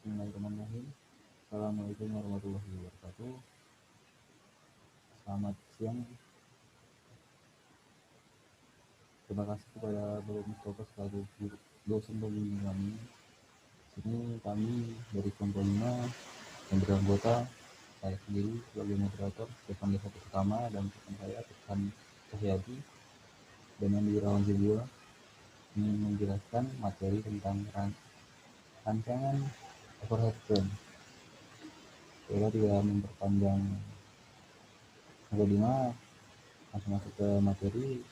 Bismillahirrahmanirrahim. Assalamualaikum warahmatullahi wabarakatuh. Selamat siang. Terima kasih kepada Bapak Mustafa selaku dosen pembimbing kami. Sini kami dari kelompok 5 yang beranggota saya sendiri sebagai moderator, Stefan Desa Pertama, dan rekan saya Stefan Cahyadi, dan yang dirawat video ini menjelaskan materi tentang rancangan overhead crane. Saya tidak memperpanjang lima, langsung masuk ke materi.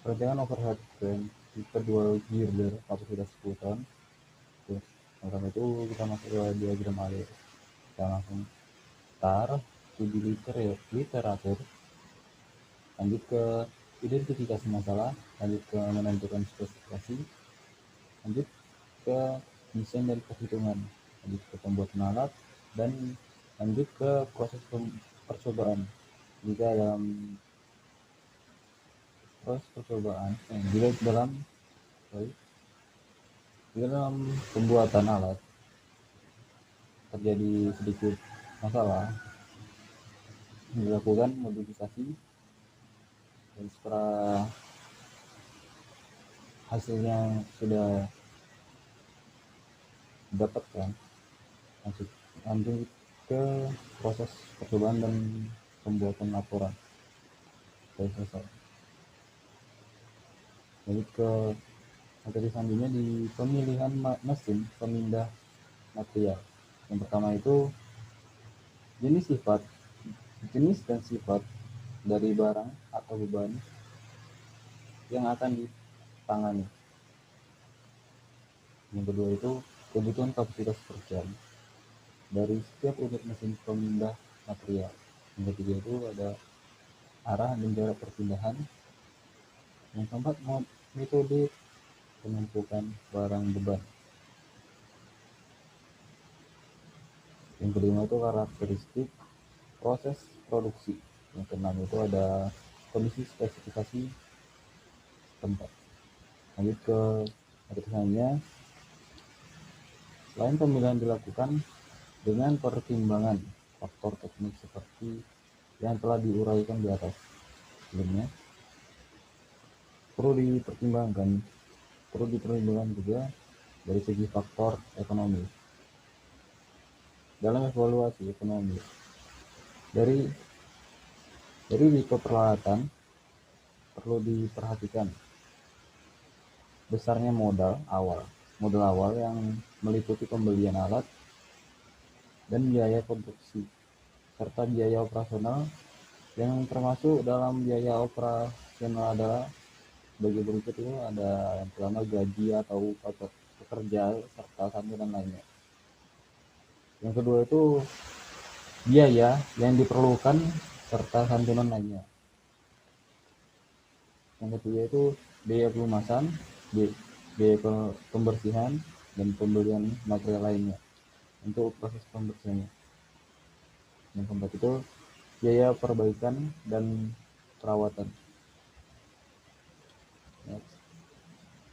Rancangan overhead crane tipe dual girder kapasitas 10 ton. Terus pertama itu kita masuk ke diagram alir. Kita langsung start studi literatur, lanjut ke identifikasi masalah, lanjut ke menentukan spesifikasi, lanjut ke desain dan perhitungan, lanjut ke pembuatan alat, dan lanjut ke proses percobaan. Jika dalam proses percobaan dalam pembuatan alat terjadi sedikit masalah, dilakukan modifikasi, dan setelah hasilnya sudah didapatkan, lanjut ke proses percobaan dan pembuatan laporan. Selesai. Lanjut ke materi selanjutnya di pemilihan mesin pemindah material. Yang pertama itu jenis dan sifat dari barang atau beban yang akan ditangani. Yang kedua itu kebutuhan kapasitas per jam dari setiap unit mesin pemindah material. Yang ketiga itu ada arah dan jarak perpindahan. Yang keempat, metode penumpukan barang beban. Yang kelima itu karakteristik proses produksi. Yang keenam itu ada kondisi spesifikasi tempat. Lanjut ke materi selanjutnya. Selain pemilihan dilakukan dengan pertimbangan faktor teknik seperti yang telah diuraikan di atas sebelumnya, perlu dipertimbangkan juga dari segi faktor ekonomi. Dalam evaluasi ekonomi dari tipe peralatan perlu diperhatikan besarnya modal awal yang meliputi pembelian alat dan biaya produksi, serta biaya operasional. Yang termasuk dalam biaya operasional adalah bagi berikut itu ada yang pertama gaji atau pekerja serta santunan lainnya. Yang kedua itu biaya yang diperlukan serta santunan lainnya. Yang ketiga itu biaya pelumasan, biaya pembersihan, dan pembelian material lainnya untuk proses pembersihannya. Yang keempat itu biaya perbaikan dan perawatan.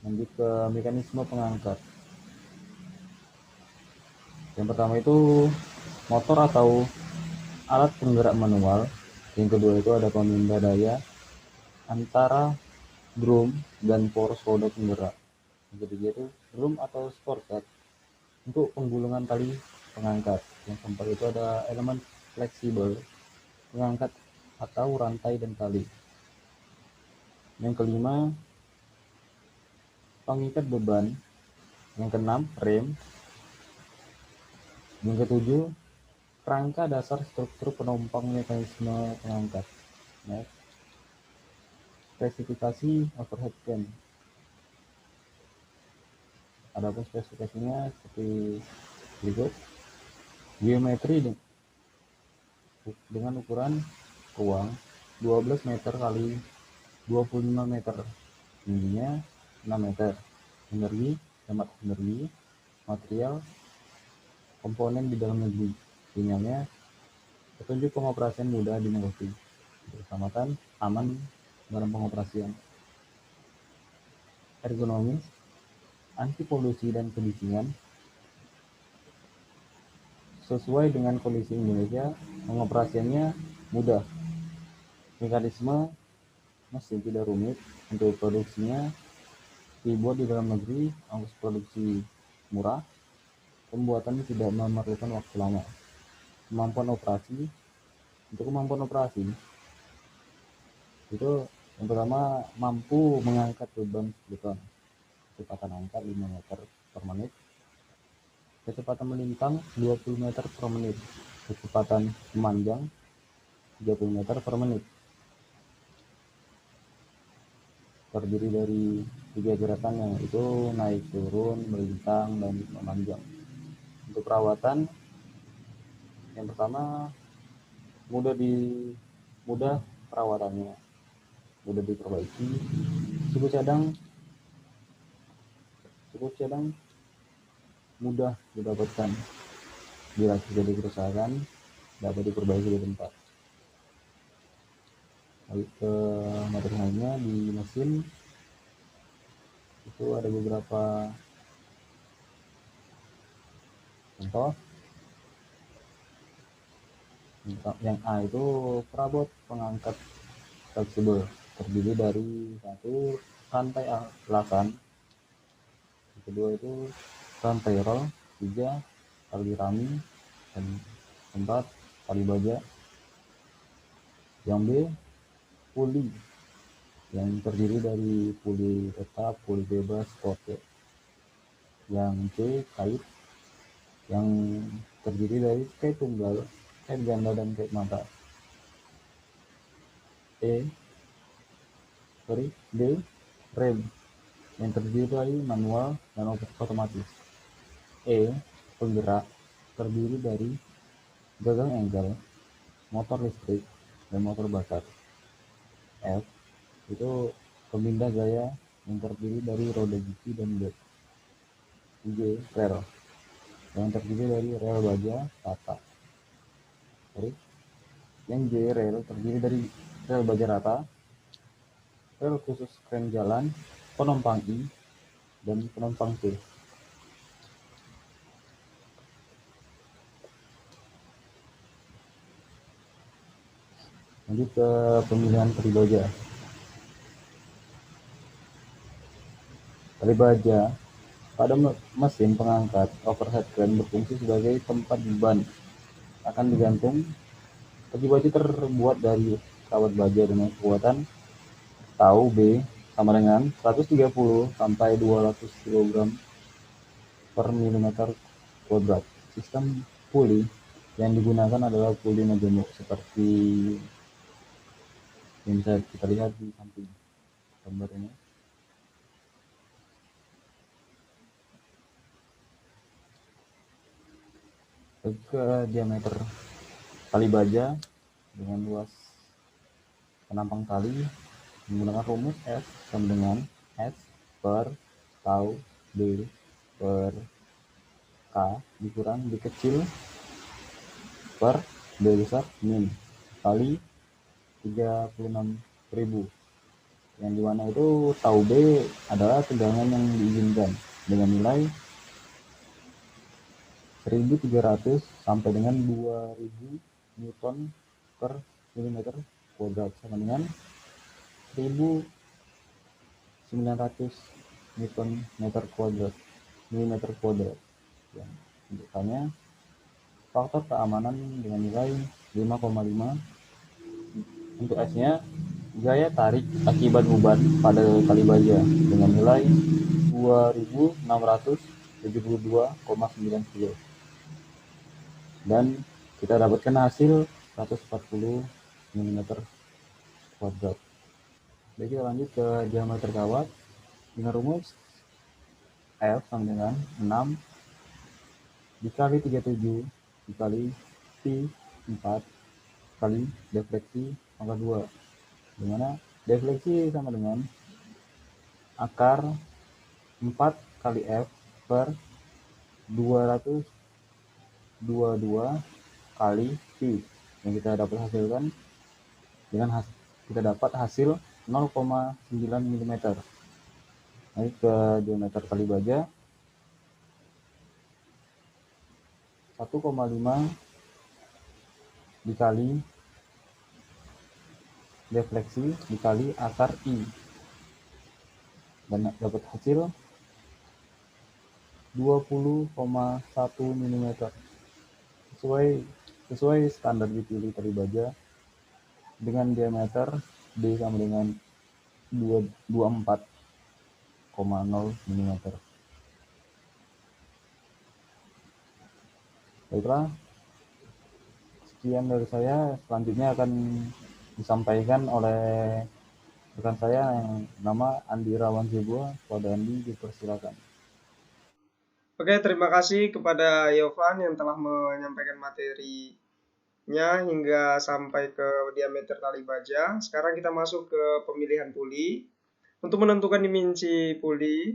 Lanjut ke mekanisme pengangkat. Yang pertama itu motor atau alat penggerak manual. Yang kedua itu ada pemindah daya antara drum dan poros roda penggerak. Yang ketiga itu drum atau sportset untuk penggulungan tali pengangkat. Yang keempat itu ada elemen fleksibel pengangkat atau rantai dan tali. Yang kelima, pengikat beban. Yang keenam, rem. Yang ketujuh, kerangka dasar struktur penumpang mekanisme pengangkat. Next. Spesifikasi overhead crane. Adapun spesifikasinya seperti berikut. Geometri dengan ukuran ruang 12 meter kali 25 meter, tingginya 6 meter. Hemat energi, material, komponen di dalam negeri. Sinyalnya petunjuk pengoperasian mudah dimengerti, keselamatan aman dalam pengoperasian, ergonomis, anti polusi dan kebisingan, sesuai dengan kondisi Indonesia, pengoperasiannya mudah. Mekanisme mesin tidak rumit, untuk produksinya dibuat di dalam negeri, ongkos produksi murah, pembuatannya tidak memerlukan waktu lama. Kemampuan operasi, untuk kemampuan operasi itu yang pertama mampu mengangkat beban 10 ton, kecepatan angkat 5 meter per menit, kecepatan melintang 20 meter per menit, kecepatan memanjang 30 meter per menit. Terdiri dari 3 gerakan yang itu naik turun, melintang, dan memanjang. Untuk perawatan, yang pertama mudah perawatannya, mudah diperbaiki. Suku cadang mudah didapatkan, bila terjadi kerusakan dapat diperbaiki di tempat. Lalu ke materi lainnya, di mesin itu ada beberapa contoh. Yang A itu perabot pengangkat fleksibel, terdiri dari satu rantai lasan, yang kedua itu rantai roll, 3 tali rami, dan 4 tali baja. Yang B puli, yang terdiri dari puli tetap, puli bebas, pote. Yang C kait, yang terdiri dari kait tunggal, kait ganda, dan kait mata. D rem, yang terdiri dari manual dan otomatis. E penggerak, terdiri dari gagang engkel, motor listrik, dan motor bakar. F itu pemindah gaya, yang terdiri dari roda gigi dan blok. G rel, yang terdiri dari rel baja rata. Yang J rel terdiri dari rel baja rata, rel khusus kren jalan, penumpang I, dan penumpang T. Lanjut ke pemilihan tali baja. Tali baja pada mesin pengangkat overhead crane berfungsi sebagai tempat beban. Akan digantung. Tali baja terbuat dari kawat baja dengan kekuatan tau B sama dengan 130 sampai 200 kg per milimeter kuadrat. Sistem puli yang digunakan adalah puli majemuk, seperti yang bisa kita lihat di samping gambar ini. Ke diameter tali baja dengan luas penampang tali menggunakan rumus S sama dengan S per tau B per K dikurang B kecil per B besar min kali 36.000, yang dimana itu tau B adalah tegangan yang diizinkan dengan nilai 1.300 sampai dengan 2.000 Newton per milimeter kuadrat, sama dengan 1.900 Newton meter kuadrat milimeter kuadrat. Yang menunjukkannya faktor keamanan dengan nilai 5,5. Untuk S-nya gaya tarik akibat beban pada tali baja dengan nilai 2.672,9 kg. Dan kita dapatkan hasil 140 mm kuadrat. Baik, kita lanjut ke diameter kawat dengan rumus F sama dengan 6 dikali 37 dikali Pi 4 kali defleksi angka 2, dimana defleksi sama dengan akar 4 kali F per 222 kali Pi, yang kita dapat hasilkan dengan kita dapat hasil 0,9 mm. Naik ke diameter tali baja 1,5 dikali defleksi dikali akar I, dan dapat hasil 20,1 mm. Sesuai standar dipilih tali baja dengan diameter D sama dengan 24,0 mm. Baiklah, sekian dari saya. Selanjutnya akan disampaikan oleh rekan saya yang nama Andi Rawan Zebua. Kepada Andi dipersilakan. Oke, terima kasih kepada Yovan yang telah menyampaikan materinya hingga sampai ke diameter tali baja. Sekarang kita masuk ke pemilihan puli. Untuk menentukan dimensi puli,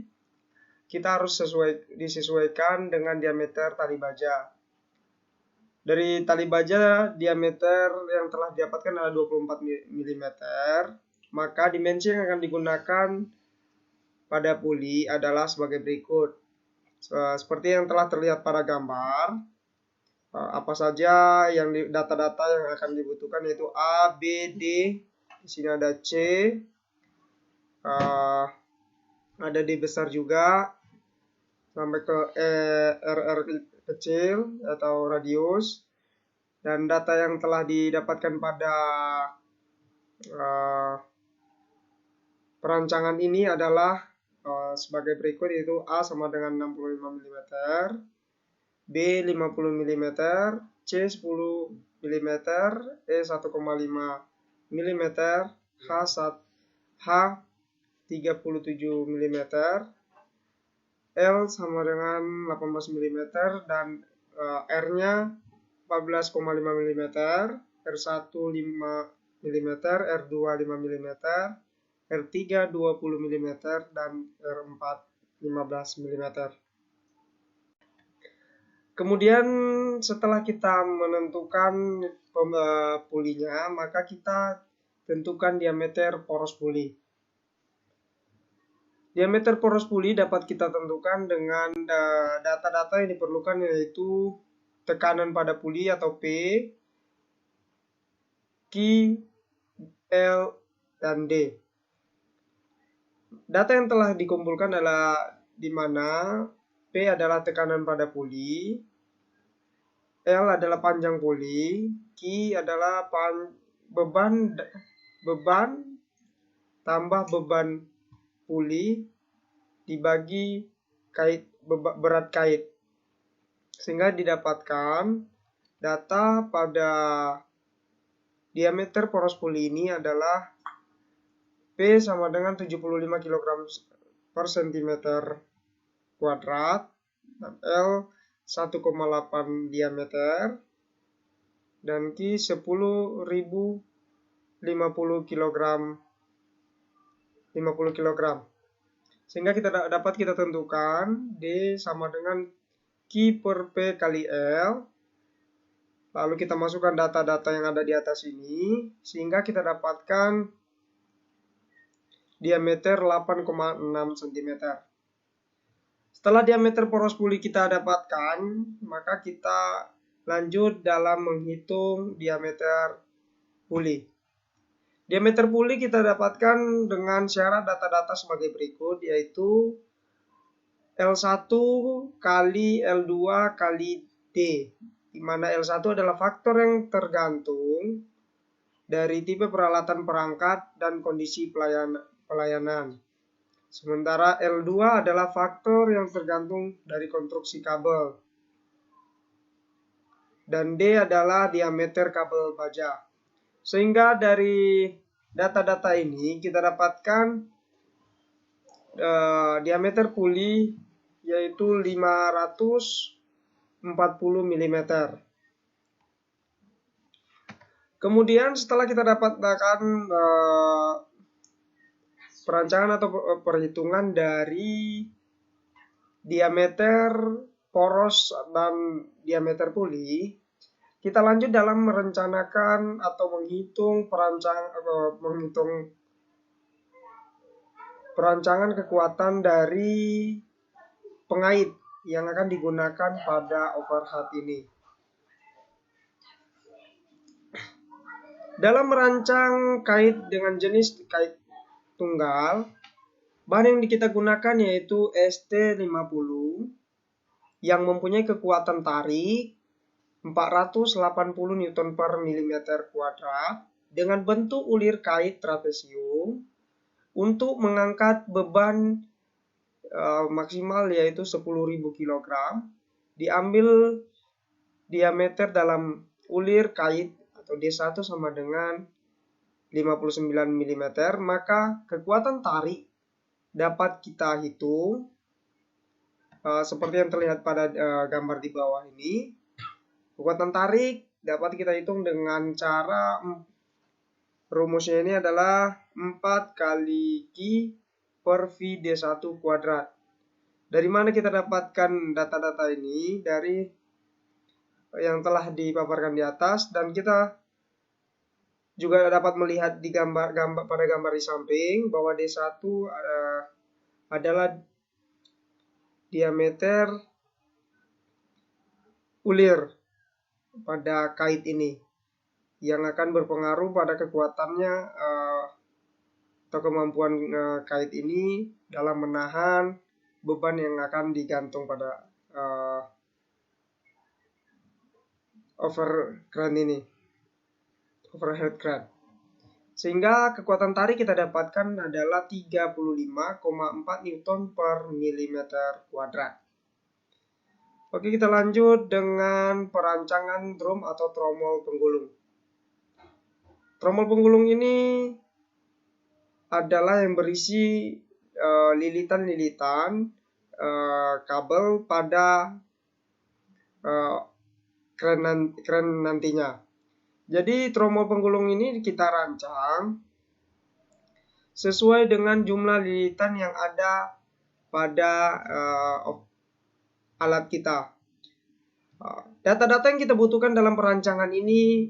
kita harus disesuaikan dengan diameter tali baja. Dari tali baja, diameter yang telah didapatkan adalah 24 mm, maka dimensi yang akan digunakan pada puli adalah sebagai berikut. Seperti yang telah terlihat pada gambar, apa saja yang data-data yang akan dibutuhkan yaitu A, B, D, di sini ada C, ada D besar juga, sampai ke RR kecil atau radius. Dan data yang telah didapatkan pada perancangan ini adalah sebagai berikut, yaitu A sama dengan 65 mm, B 50 mm, C 10 mm, E 1,5 mm, H 37 mm, L sama dengan 18 mm, dan R-nya 14,5 mm, R1 5 mm, R2 5 mm, R3 20 mm, dan R4 15 mm. Kemudian setelah kita menentukan pulinya, maka kita tentukan diameter poros puli. Diameter poros puli dapat kita tentukan dengan data-data yang diperlukan, yaitu tekanan pada puli atau P, Q, L, dan D. Data yang telah dikumpulkan adalah di mana P adalah tekanan pada puli, L adalah panjang puli, Q adalah beban tambah beban puli dibagi berat kait, sehingga didapatkan data pada diameter poros puli ini adalah P sama dengan 75 kg per cm kuadrat, dan L 1,8 diameter, dan Q 10.050 kg. Sehingga dapat kita tentukan D sama dengan Q per P kali L. Lalu kita masukkan data-data yang ada di atas ini, sehingga kita dapatkan diameter 8,6 cm. Setelah diameter poros puli kita dapatkan, maka kita lanjut dalam menghitung diameter puli. Diameter puli kita dapatkan dengan syarat data-data sebagai berikut, yaitu L1 kali L2 kali D, di mana L1 adalah faktor yang tergantung dari tipe peralatan perangkat dan kondisi pelayanan. Sementara L2 adalah faktor yang tergantung dari konstruksi kabel. Dan D adalah diameter kabel baja. Sehingga dari data-data ini kita dapatkan diameter puli yaitu 540 mm. Kemudian setelah kita dapatkan perancangan atau perhitungan dari diameter poros dan diameter puli, kita lanjut dalam merencanakan atau menghitung perancangan kekuatan dari pengait yang akan digunakan pada overhead ini. Dalam merancang kait dengan jenis kait tunggal, bahan yang kita gunakan yaitu ST50 yang mempunyai kekuatan tarik 480 Newton per milimeter kuadrat dengan bentuk ulir kait trapesium untuk mengangkat beban maksimal yaitu 10.000 kg. Diambil diameter dalam ulir kait atau D1 sama dengan 59 mm, maka kekuatan tarik dapat kita hitung seperti yang terlihat pada gambar di bawah ini. Kekuatan tarik dapat kita hitung dengan cara rumusnya ini adalah 4 kali Q per V D1 kuadrat. Dari mana kita dapatkan data-data ini? Dari yang telah dipaparkan di atas, dan kita juga dapat melihat di pada gambar di samping bahwa D1 adalah diameter ulir pada kait ini yang akan berpengaruh pada kekuatannya atau kemampuan kait ini dalam menahan beban yang akan digantung pada overhead crane. Sehingga kekuatan tarik kita dapatkan adalah 35,4 Newton per milimeter kuadrat. Oke, kita lanjut dengan perancangan drum atau tromol penggulung. Tromol penggulung ini adalah yang berisi lilitan-lilitan kabel pada kren nantinya. Jadi tromol penggulung ini kita rancang sesuai dengan jumlah lilitan yang ada pada alat kita. Data-data yang kita butuhkan dalam perancangan ini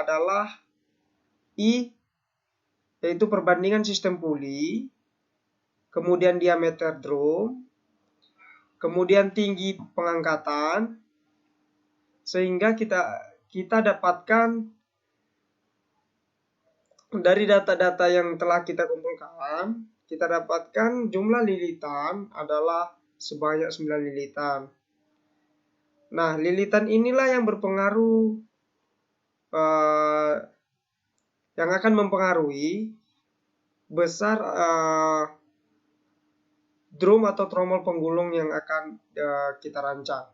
adalah I, yaitu perbandingan sistem puli, kemudian diameter drum, kemudian tinggi pengangkatan, sehingga kita dapatkan dari data-data yang telah kita kumpulkan, kita dapatkan jumlah lilitan adalah sebanyak 9 lilitan. Nah, lilitan inilah yang berpengaruh, yang akan mempengaruhi besar drum atau tromol penggulung yang akan kita rancang.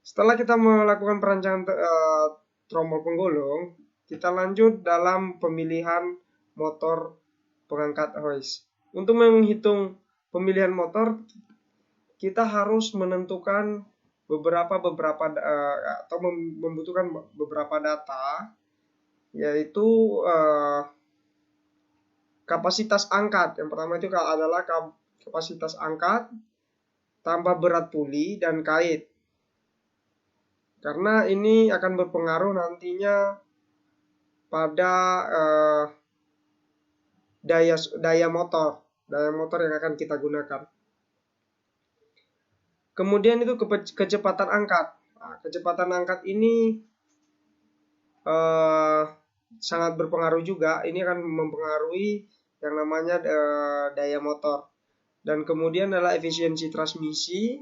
Setelah kita melakukan perancangan tromol penggulung, kita lanjut dalam pemilihan motor pengangkat hoist. Untuk menghitung pemilihan motor, kita harus menentukan atau membutuhkan beberapa data, yaitu kapasitas angkat. Yang pertama itu adalah kapasitas angkat tambah berat puli dan kait. Karena ini akan berpengaruh nantinya pada daya motor yang akan kita gunakan. Kemudian itu kecepatan angkat. Nah, kecepatan angkat ini sangat berpengaruh juga. Ini akan mempengaruhi yang namanya daya motor. Dan kemudian adalah efisiensi transmisi.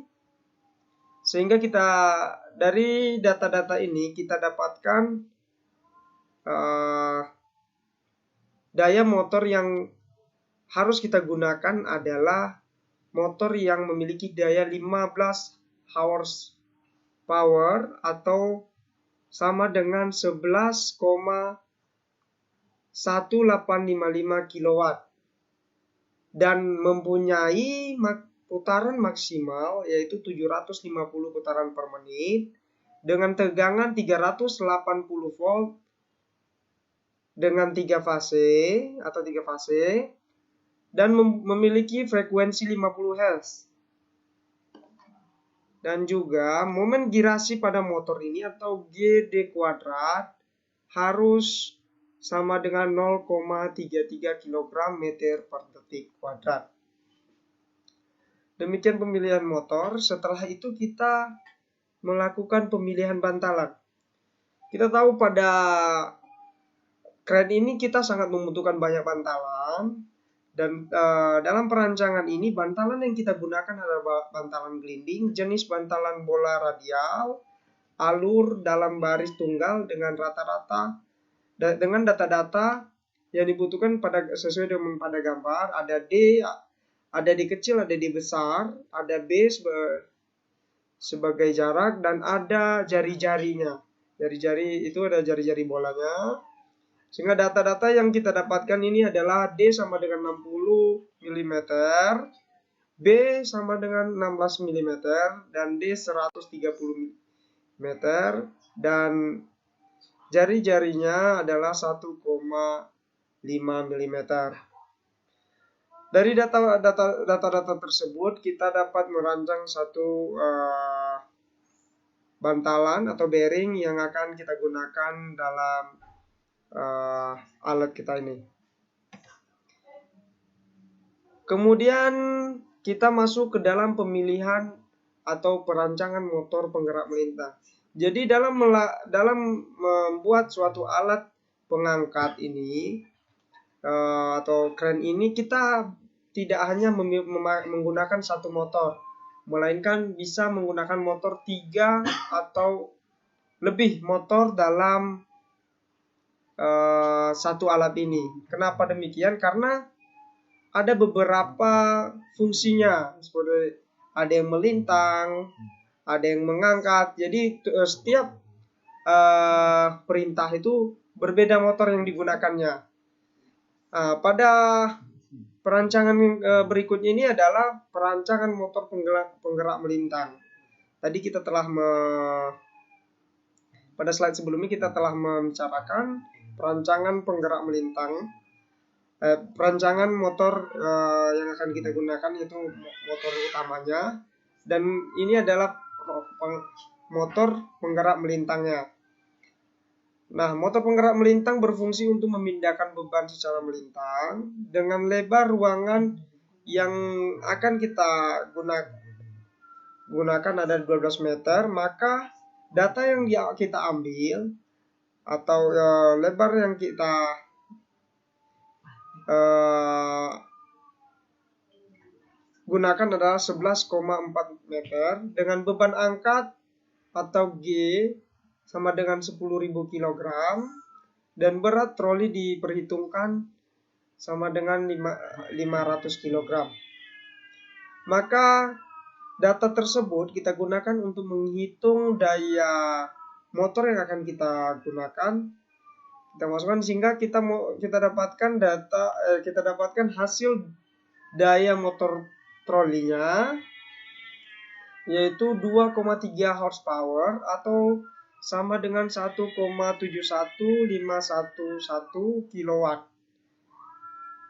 Sehingga kita dari data-data ini kita dapatkan daya motor yang harus kita gunakan adalah motor yang memiliki daya 15 horsepower atau sama dengan 11,1855 kW dan mempunyai putaran maksimal yaitu 750 putaran per menit dengan tegangan 380 volt dengan 3 fase dan memiliki frekuensi 50 Hz. Dan juga momen girasi pada motor ini atau GD kuadrat harus sama dengan 0,33 kg meter per detik kuadrat. Demikian pemilihan motor. Setelah itu kita melakukan pemilihan bantalan. Kita tahu pada kren ini kita sangat membutuhkan banyak bantalan. Dan dalam perancangan ini bantalan yang kita gunakan adalah bantalan gelinding, jenis bantalan bola radial, alur dalam baris tunggal dengan rata-rata dengan data-data yang dibutuhkan sesuai dengan pada gambar. Ada D kecil, ada D besar, ada B sebagai jarak, dan ada jari-jarinya. Jari-jari itu ada jari-jari bolanya. Sehingga data-data yang kita dapatkan ini adalah D sama dengan 60 mm, B sama dengan 16 mm, dan D 130 mm, dan jari-jarinya adalah 1,5 mm. Dari data-data tersebut kita dapat merancang satu bantalan atau bearing yang akan kita gunakan dalam alat kita ini. Kemudian kita masuk ke dalam pemilihan atau perancangan motor penggerak melintang. Jadi dalam membuat suatu alat pengangkat ini atau kren ini, kita tidak hanya menggunakan satu motor, melainkan bisa menggunakan motor 3 atau lebih motor dalam satu alat ini. Kenapa demikian? Karena ada beberapa fungsinya, seperti ada yang melintang, ada yang mengangkat. Jadi setiap perintah itu berbeda motor yang digunakannya. Pada perancangan berikutnya ini adalah perancangan motor penggerak melintang. Tadi kita telah pada slide sebelumnya kita telah membicarakan perancangan penggerak melintang. Perancangan motor yang akan kita gunakan yaitu motor utamanya, dan ini adalah motor penggerak melintangnya. Nah, motor penggerak melintang berfungsi untuk memindahkan beban secara melintang dengan lebar ruangan yang akan kita gunakan ada 12 meter. Maka data yang kita ambil atau lebar yang kita gunakan adalah 11,4 meter dengan beban angkat atau G sama dengan 10.000 kg, dan berat troli diperhitungkan sama dengan 500 kg. Maka data tersebut kita gunakan untuk menghitung daya motor yang akan kita gunakan. Kita masukkan sehingga kita dapatkan hasil daya motor trolinya, yaitu 2,3 horsepower atau sama dengan 1,71511 kW.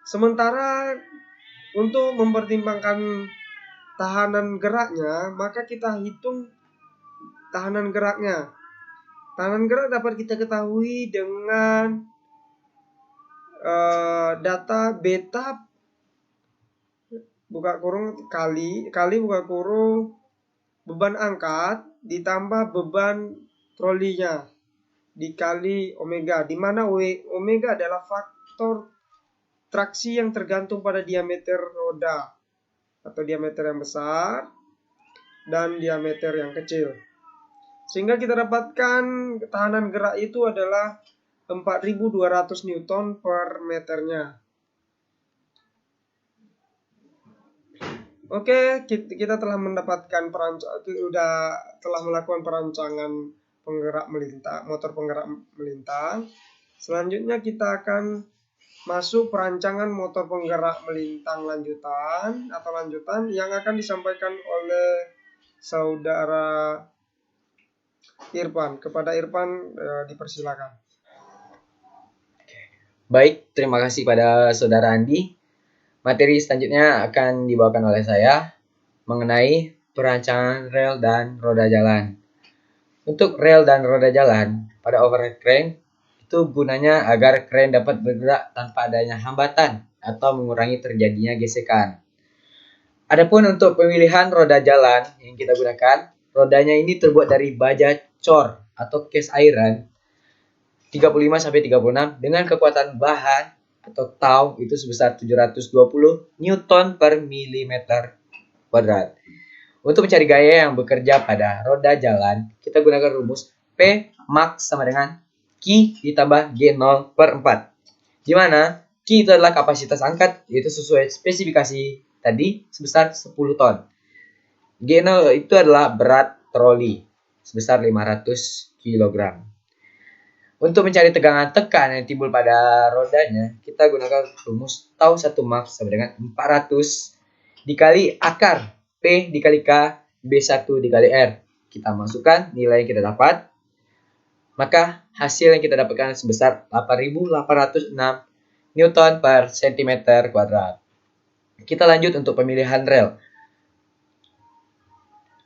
Sementara untuk mempertimbangkan tahanan geraknya, maka kita hitung tahanan geraknya. Tahanan gerak dapat kita ketahui dengan data beta buka kurung kali buka kurung beban angkat ditambah beban trolinya dikali omega, di mana omega adalah faktor traksi yang tergantung pada diameter roda atau diameter yang besar dan diameter yang kecil. Sehingga kita dapatkan ketahanan gerak itu adalah 4.200 Newton per meternya. Oke, kita telah mendapatkan telah melakukan perancangan motor penggerak melintang. Selanjutnya kita akan masuk perancangan motor penggerak melintang lanjutan yang akan disampaikan oleh saudara Irfan. Kepada Irfan dipersilakan. Baik, terima kasih pada saudara Andi. Materi selanjutnya akan dibawakan oleh saya mengenai perancangan rel dan roda jalan. Untuk rel dan roda jalan pada overhead crane itu gunanya agar crane dapat bergerak tanpa adanya hambatan atau mengurangi terjadinya gesekan. Adapun untuk pemilihan roda jalan yang kita gunakan, rodanya ini terbuat dari baja cor atau cast iron 35-36 dengan kekuatan bahan atau tau itu sebesar 720 Newton per milimeter kuadrat. Untuk mencari gaya yang bekerja pada roda jalan, kita gunakan rumus P max sama dengan Q ditambah G0 per 4. Di mana Q itu adalah kapasitas angkat, yaitu sesuai spesifikasi tadi sebesar 10 ton. G0 itu adalah berat troli sebesar 500 kg. Untuk mencari tegangan tekan yang timbul pada rodanya, kita gunakan rumus tau 1 max sama dengan 400 dikali akar P dikali K B1 dikali R. Kita masukkan nilai yang kita dapat. Maka hasil yang kita dapatkan sebesar 8.806 Newton per cm kuadrat. Kita lanjut untuk pemilihan rel.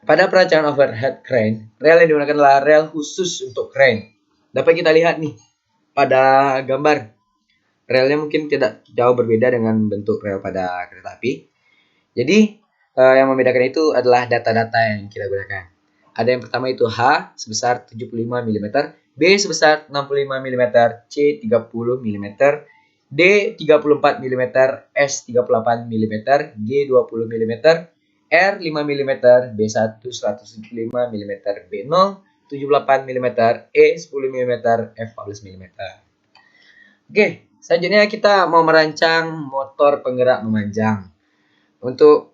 Pada perancangan overhead crane, rel yang digunakan adalah rel khusus untuk crane. Dapat kita lihat nih pada gambar. Relnya mungkin tidak jauh berbeda dengan bentuk rel pada kereta api. Jadi yang membedakan itu adalah data-data yang kita gunakan. Ada yang pertama itu H sebesar 75 mm, B sebesar 65 mm, C 30 mm, D 34 mm, S 38 mm, G 20 mm, R 5 mm, B1 105 mm, B0 78 mm, E 10 mm, F 14 mm. Oke, selanjutnya kita mau merancang motor penggerak memanjang. Untuk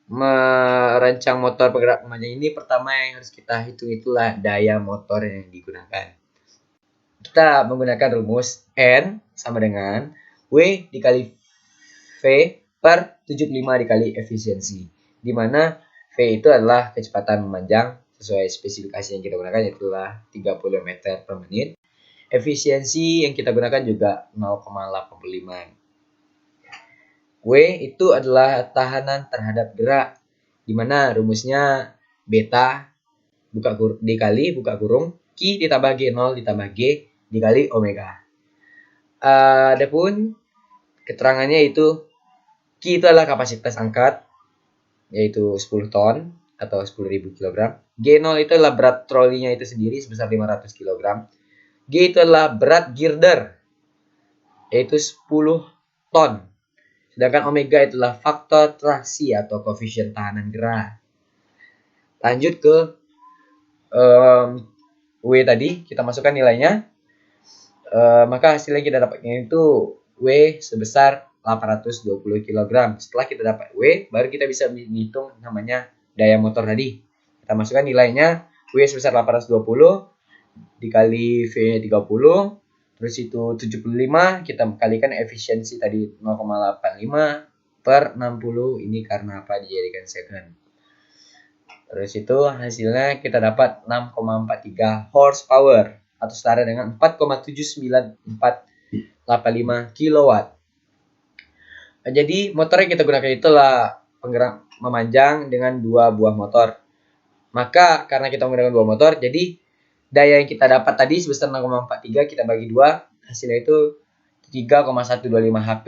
merancang motor penggerak memanjang ini, pertama yang harus kita hitung itulah daya motor yang digunakan. Kita menggunakan rumus N sama dengan W dikali V per 75 dikali efisiensi, di mana V itu adalah kecepatan memanjang sesuai spesifikasi yang kita gunakan, yaitu 30 meter per menit. Efisiensi yang kita gunakan juga 0,85. W itu adalah tahanan terhadap gerak, di mana rumusnya beta dikali buka kurung Q ditambah G0 ditambah G dikali omega. Adapun keterangannya itu Q itu adalah kapasitas angkat, yaitu 10 ton atau 10.000 kg. G0 itu adalah berat trolinya itu sendiri sebesar 500 kg. G itu adalah berat girder, yaitu 10 ton. Sedangkan omega itulah faktor traksi atau koefisien tahanan gerak. Lanjut ke W tadi, kita masukkan nilainya. Maka hasilnya kita dapatnya itu W sebesar 820 kg. Setelah kita dapat W, baru kita bisa menghitung namanya daya motor tadi. Kita masukkan nilainya, W sebesar 820 dikali V 30, terus itu 75, kita kalikan efisiensi tadi 0,85 per 60, ini karena apa dijadikan second. Terus itu hasilnya kita dapat 6,43 horsepower atau setara dengan 4,79485 kW. Jadi motor yang kita gunakan itulah penggerak memanjang dengan 2 buah motor. Maka karena kita menggunakan 2 motor, jadi daya yang kita dapat tadi sebesar 0,43 kita bagi 2, hasilnya itu 3,125 HP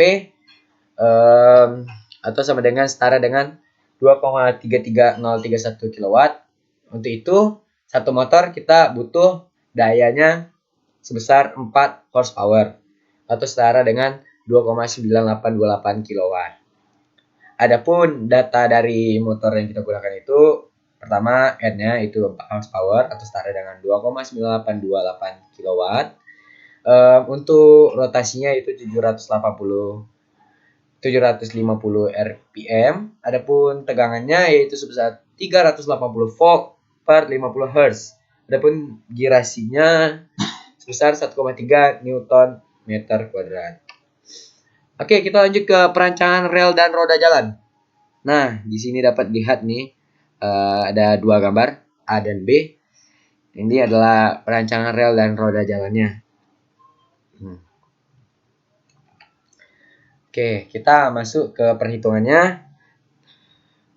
atau sama dengan setara dengan 2,33031 kW. Untuk itu satu motor kita butuh dayanya sebesar 4 horsepower atau setara dengan 2,9828 kW. Adapun data dari motor yang kita gunakan itu, pertama N-nya itu 4 horsepower atau setara dengan 2,9828 kW. Untuk rotasinya itu 750 rpm. Adapun tegangannya yaitu sebesar 380 volt per 50 Hz. Adapun girasinya sebesar 1,3 Newton meter kuadrat. Oke, kita lanjut ke perancangan rel dan roda jalan. Nah, di sini dapat dilihat nih ada 2 gambar A dan B. Ini adalah perancangan rel dan roda jalannya. Oke, kita masuk ke perhitungannya.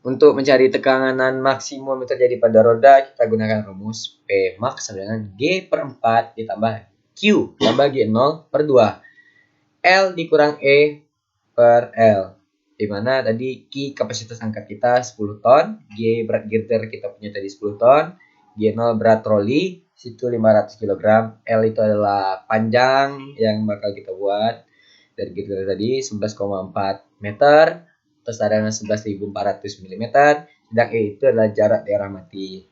Untuk mencari tekanan maksimum yang terjadi pada roda, kita gunakan rumus P max sama dengan G per 4 ditambah Q tambah G0 per 2. L dikurang E per L. di mana tadi Q kapasitas angkat kita 10 ton, G berat girder kita punya tadi 10 ton, G0 berat troli situ 500 kg, L itu adalah panjang yang bakal kita buat dari girder tadi 11,4 meter, terus ada 11.400 mm, sedang E itu adalah jarak daerah mati.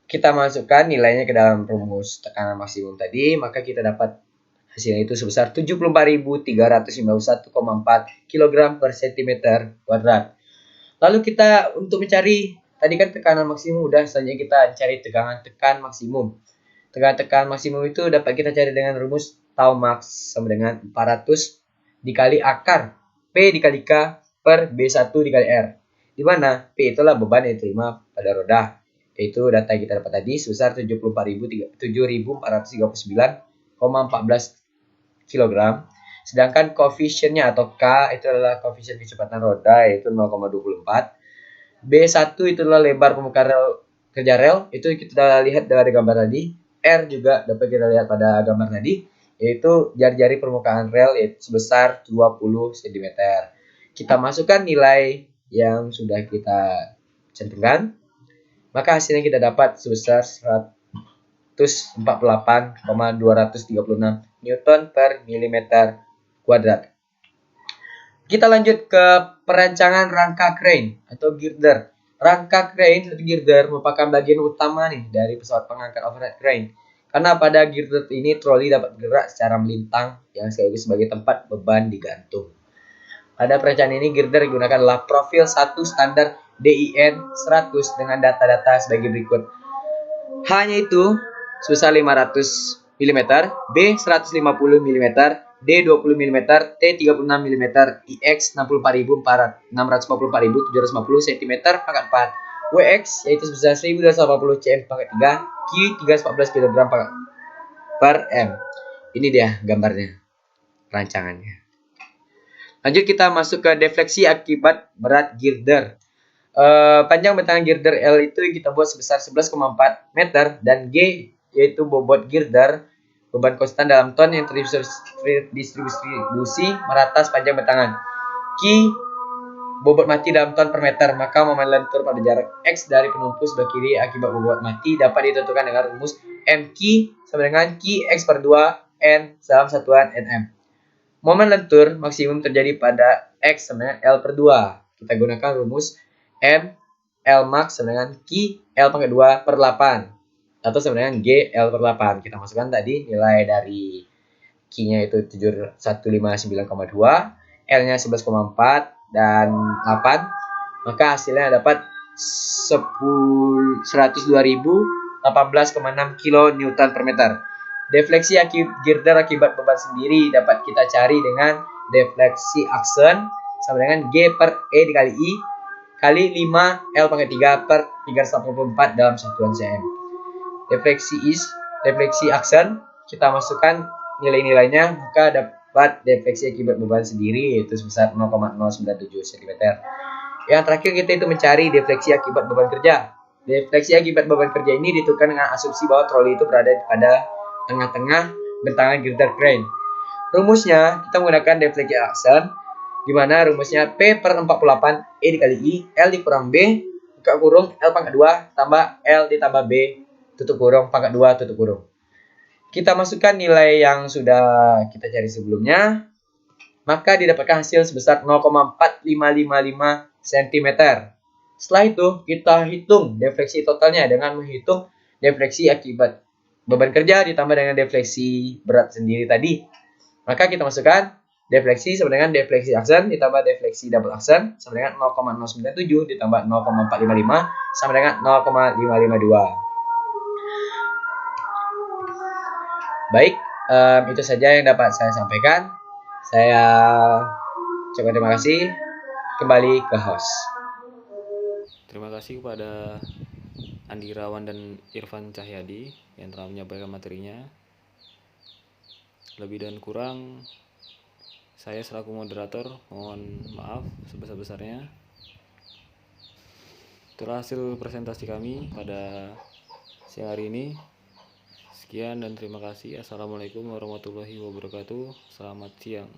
Kita masukkan nilainya ke dalam rumus tekanan maksimum tadi, maka kita dapat hasilnya itu sebesar 74.351,4 kg per cm kuadrat. Lalu kita untuk mencari, tadi kan tekanan maksimum udah, selanjutnya kita cari tekan maksimum. Tekan maksimum itu dapat kita cari dengan rumus tau max sama dengan 400 dikali akar P dikali K per B1 dikali R. Di mana P itulah beban yang diterima pada roda. Yaitu data yang kita dapat tadi sebesar 74.739,14 kg, sedangkan koefisiennya atau K itu adalah koefisien kecepatan roda yaitu 0,24. B1 itu adalah lebar permukaan rel kerja rel, itu kita lihat dari gambar tadi. R juga dapat kita lihat pada gambar tadi, yaitu jari-jari permukaan rel yaitu sebesar 20 cm. Kita masukkan nilai yang sudah kita cantumkan, maka hasilnya kita dapat sebesar 148,236 Newton per milimeter kuadrat. Kita lanjut ke perancangan rangka crane atau girder. Rangka crane atau girder merupakan bagian utama nih dari pesawat pengangkat overhead crane. Karena pada girder ini troli dapat bergerak secara melintang yang sekaligus sebagai tempat beban digantung. Pada perancangan ini girder digunakan adalah profil 1 standar DIN 100 dengan data-data sebagai berikut. Hanya itu sebesar 500 mm, B 150 mm, D 20 mm, T 36 mm, IX 644.750 cm pangkat 4, WX yaitu sebesar 1280 cm pangkat 3, Q 314 kg per M. Ini dia gambarnya, rancangannya. Lanjut kita masuk ke defleksi akibat berat girder. Panjang bentangan girder L itu kita buat sebesar 11,4 meter dan G yaitu bobot girder, beban konstan dalam ton yang terdistribusi merata sepanjang bentangan. Q bobot mati dalam ton per meter, maka momen lentur pada jarak X dari penumpu sebelah kiri akibat bobot mati dapat ditentukan dengan rumus MQ sama dengan QX per 2 N dalam satuan Nm. Momen lentur maksimum terjadi pada X sama dengan L per 2. Kita gunakan rumus M L max sama dengan Q L pangkat 2 per 8 atau sama dengan G L per 8. Kita masukkan tadi nilai dari Q-nya itu 7159,2, L-nya 11,4 dan 8. Maka hasilnya dapat 102.018,6 kN per meter. Defleksi girder akibat beban sendiri dapat kita cari dengan defleksi aksen sama dengan G per E dikali I kali 5 L pangkat 3 per 384 dalam satuan cm. Defleksi aksen kita masukkan nilai-nilainya, maka dapat defleksi akibat beban sendiri yaitu sebesar 0,097 cm. Yang terakhir kita itu mencari defleksi akibat beban kerja. Defleksi akibat beban kerja ini ditentukan dengan asumsi bahwa troli itu berada pada tengah-tengah bentangan girder crane. Rumusnya kita menggunakan defleksi aksen, di mana rumusnya P per 48 E dikali I L dikurang B buka kurung L pangkat 2 tambah L ditambah B tutup kurung pangkat 2 tutup kurung. Kita masukkan nilai yang sudah kita cari sebelumnya, maka didapatkan hasil sebesar 0,4555 cm. Setelah itu kita hitung defleksi totalnya dengan menghitung defleksi akibat beban kerja ditambah dengan defleksi berat sendiri tadi. Maka kita masukkan defleksi sama dengan defleksi aksen ditambah defleksi double aksen sama dengan 0,097 ditambah 0,455 sama dengan 0,552. Baik, itu saja yang dapat saya sampaikan. Saya ucapkan terima kasih. Kembali ke host. Terima kasih kepada Andi Irawan dan Irfan Cahyadi yang telah menyampaikan materinya. Lebih dan kurang saya selaku moderator mohon maaf sebesar-besarnya. Itulah hasil presentasi kami pada siang hari ini. Sekian dan terima kasih. Assalamualaikum warahmatullahi wabarakatuh. Selamat siang.